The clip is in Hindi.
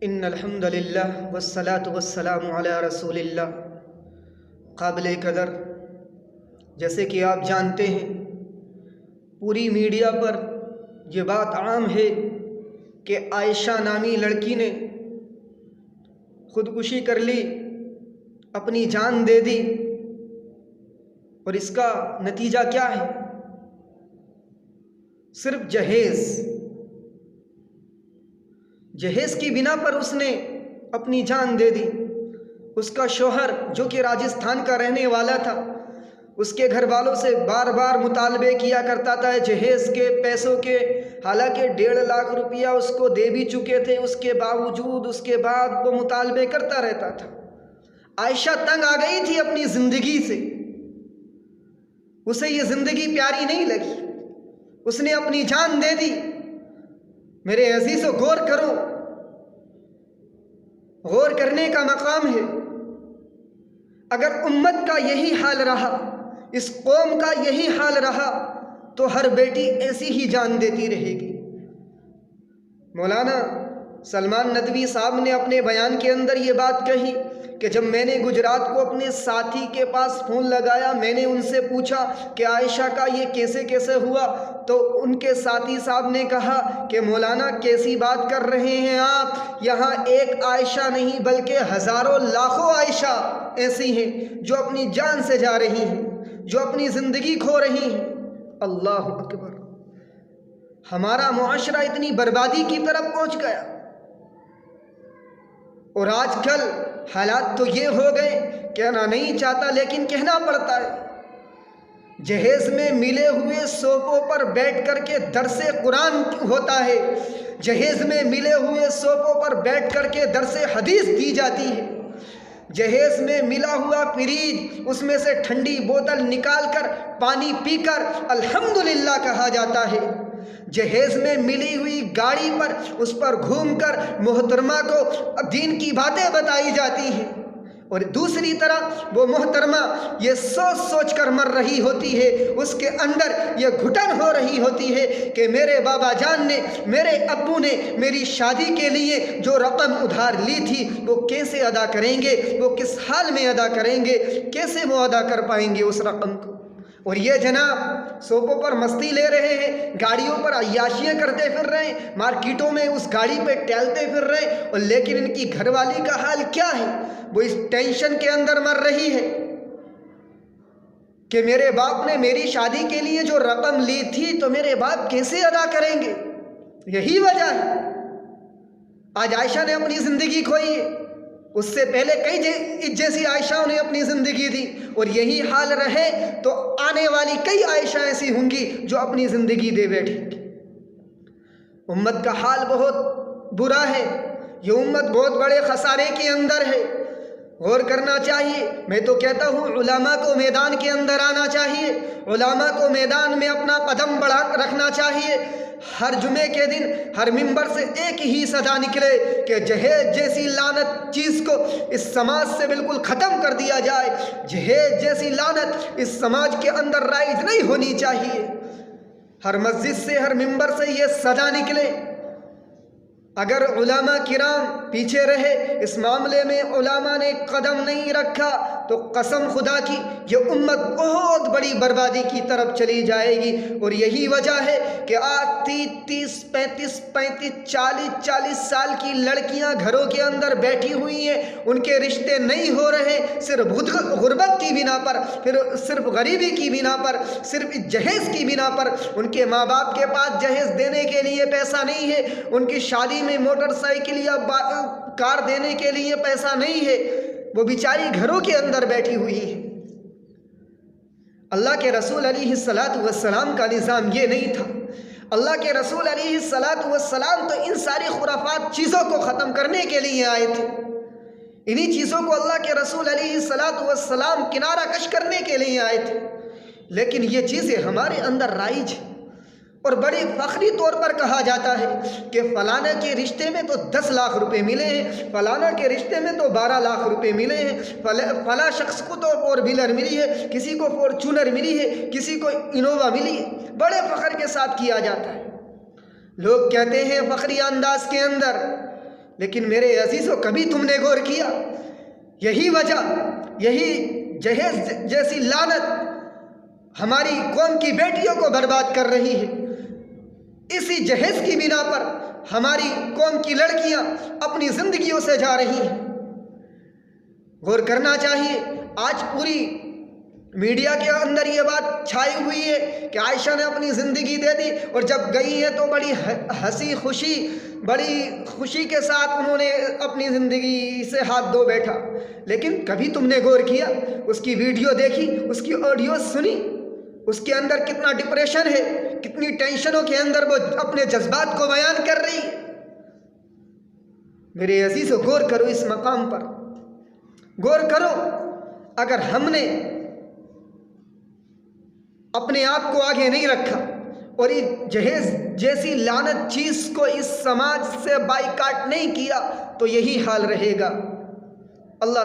इन्नल हम्दुलिल्लाह वस्सलातु वस्सलामु अला रसूलिल्लाह। काबिल कदर, जैसे कि आप जानते हैं, पूरी मीडिया पर यह बात आम है कि आयशा नामी लड़की ने ख़ुदकुशी कर ली, अपनी जान दे दी। और इसका नतीजा क्या है? सिर्फ जहेज़ की बिना पर उसने अपनी जान दे दी। उसका शौहर जो कि राजस्थान का रहने वाला था, उसके घर वालों से बार बार मुतालबे किया करता था जहेज़ के पैसों के। हालांकि 1.5 लाख रुपया उसको दे भी चुके थे, उसके बावजूद उसके बाद वो मुतालबे करता रहता था। आयशा तंग आ गई थी अपनी ज़िंदगी से, उसे ये ज़िंदगी प्यारी नहीं लगी, उसने अपनी जान दे दी। मेरे अजीज़ों, गौर करो, गौर करने का मकाम है। अगर उम्मत का यही हाल रहा, इस कौम का यही हाल रहा, तो हर बेटी ऐसी ही जान देती रहेगी। मौलाना सलमान नदवी साहब ने अपने बयान के अंदर ये बात कही कि जब मैंने गुजरात को अपने साथी के पास फ़ोन लगाया, मैंने उनसे पूछा कि आयशा का ये कैसे कैसे हुआ, तो उनके साथी साहब ने कहा कि मौलाना कैसी बात कर रहे हैं आप, यहाँ एक आयशा नहीं बल्कि हज़ारों लाखों आयशा ऐसी हैं जो अपनी जान से जा रही हैं, जो अपनी ज़िंदगी खो रही हैं। अल्लाह अकबर। हमारा मुआशरा इतनी बर्बादी की तरफ पहुँच गया। और आजकल हालात तो ये हो गए, कहना नहीं चाहता लेकिन कहना पड़ता है, जहेज़ में मिले हुए सोफ़ों पर बैठ कर के दरसे कुरान होता है, जहेज़ में मिले हुए सोफ़ों पर बैठ कर के दरसे हदीस दी जाती है, जहेज़ में मिला हुआ फ्रिज, उसमें से ठंडी बोतल निकाल कर पानी पीकर अल्हम्दुलिल्लाह कहा जाता है। जहेज़ में मिली हुई गाड़ी पर, उस पर घूमकर मोहतरमा को दीन की बातें बताई जाती हैं। और दूसरी तरफ वो मोहतरमा ये सोच सोच कर मर रही होती है, उसके अंदर ये घुटन हो रही होती है कि मेरे बाबा जान ने, मेरे अब्बू ने मेरी शादी के लिए जो रकम उधार ली थी वो कैसे अदा करेंगे, वो किस हाल में अदा करेंगे, कैसे वो अदा कर पाएंगे उस रकम को। और ये जनाब सोफों पर मस्ती ले रहे हैं, गाड़ियों पर अय्याशियाँ करते फिर रहे हैं, मार्केटों में उस गाड़ी पे टहलते फिर रहे हैं। और लेकिन इनकी घरवाली का हाल क्या है? वो इस टेंशन के अंदर मर रही है कि मेरे बाप ने मेरी शादी के लिए जो रकम ली थी तो मेरे बाप कैसे अदा करेंगे। यही वजह है आज आयशा ने अपनी ज़िंदगी खोई है। उससे पहले कई जैसी आयशाओं ने अपनी ज़िंदगी दी, और यही हाल रहे तो आने वाली कई आयशा ऐसी होंगी जो अपनी ज़िंदगी दे बैठेंगी। उम्मत का हाल बहुत बुरा है, ये उम्मत बहुत बड़े खसारे के अंदर है। गौर करना चाहिए। मैं तो कहता हूँ उलमा को मैदान के अंदर आना चाहिए, उलमा को मैदान में अपना कदम बढ़ा रखना चाहिए। हर जुमे के दिन हर मिंबर से एक ही सदा निकले कि जहेज जैसी लानत चीज़ को इस समाज से बिल्कुल ख़त्म कर दिया जाए। जहेज जैसी लानत इस समाज के अंदर राइज नहीं होनी चाहिए। हर मस्जिद से, हर मिंबर से ये सदा निकले। अगर उलमा किराम पीछे रहे, इस मामले में उलमा ने कदम नहीं रखा, तो कसम खुदा की ये उम्मत बहुत बड़ी बर्बादी की तरफ चली जाएगी। और यही वजह है कि आज 30, 35, 40 साल की लड़कियां घरों के अंदर बैठी हुई हैं, उनके रिश्ते नहीं हो रहे, सिर्फ गुर्बत की बिना पर, फिर सिर्फ गरीबी की बिना पर, सिर्फ जहेज़ की बिना पर। उनके माँ बाप के पास जहेज़ देने के लिए पैसा नहीं है, उनकी शादी में मोटरसाइकिल या कार देने के लिए पैसा नहीं है, वो बेचारी घरों के अंदर बैठी हुई है। अल्लाह के रसूल अलैहिस्सलातु वस्सलाम का निज़ाम ये नहीं था। अल्लाह के रसूल अलैहिस्सलातु वस्सलाम तो इन सारी खुराफात चीज़ों को ख़त्म करने के लिए आए थे। इन्हीं चीज़ों को अल्लाह के रसूल अलैहिस्सलातु वस्सलाम किनारा कश करने के लिए आए थे। लेकिन ये चीज़ें हमारे अंदर राइज है, और बड़े फ़ख्री तौर पर कहा जाता है कि फ़लाना के रिश्ते में तो 10 लाख रुपए मिले हैं, फ़लाना के रिश्ते में तो 12 लाख रुपए मिले हैं, फला शख्स को तो 4 व्हीलर मिली है, किसी को फॉर्चूनर मिली है, किसी को इनोवा मिली है। बड़े फ़ख्र के साथ किया जाता है। लोग कहते हैं फ़ख्री अंदाज के अंदर लेकिन मेरे अजीज़ों, कभी तुमने गौर किया? यही वजह, यही जहेज जैसी लानत हमारी कौम की बेटियों को बर्बाद कर रही है। इसी जहेज की बिना पर हमारी कौम की लड़कियां अपनी जिंदगियों से जा रही हैं। गौर करना चाहिए। आज पूरी मीडिया के अंदर ये बात छाई हुई है कि आयशा ने अपनी ज़िंदगी दे दी और जब गई है तो बड़ी खुशी के साथ उन्होंने अपनी ज़िंदगी से हाथ धो बैठा। लेकिन कभी तुमने गौर किया? उसकी वीडियो देखी, उसकी ऑडियो सुनी, उसके अंदर कितना डिप्रेशन है, कितनी टेंशनों के अंदर वो अपने जज्बात को बयान कर रही है। मेरे अजीज़ों, गौर करो, इस मकाम पर गौर करो। अगर हमने अपने आप को आगे नहीं रखा और इस जहेज जैसी लानत चीज़ को इस समाज से बाइकाट नहीं किया तो यही हाल रहेगा। अल्लाह